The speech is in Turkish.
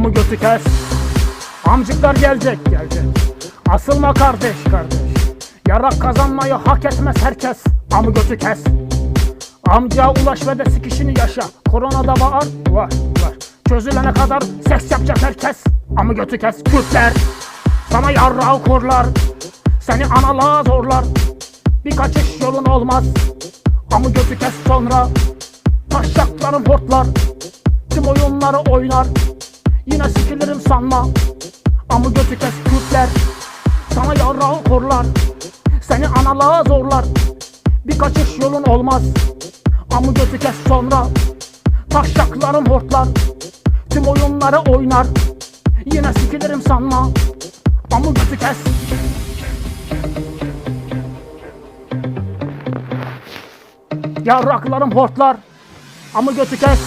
amı götü kes. Amcıklar gelecek. Asılma kardeş. Yarak kazanmayı hak etmez herkes, amı götü kes. Amcaya ulaş ve de sikişini yaşa. Koronada var. Çözülene kadar seks yapacak herkes, amı götü kes. Kürtler sana yarrağı korlar, seni analığa zorlar. Bir kaçış yolun olmaz, amı götü kes sonra. Taşaklarım hortlar, tüm oyunları oynar. Yine sikilirim sanma, amı götü kes. Kürtler sana yarrağı korlar, seni analığa zorlar. Bir kaçış yolun olmaz, amı götü kes sonra. Taşaklarım hortlar, tüm oyunları oynar. Yine sikilirim sanma, amı götü kes. Yarraklarım hortlar, amı götü kes.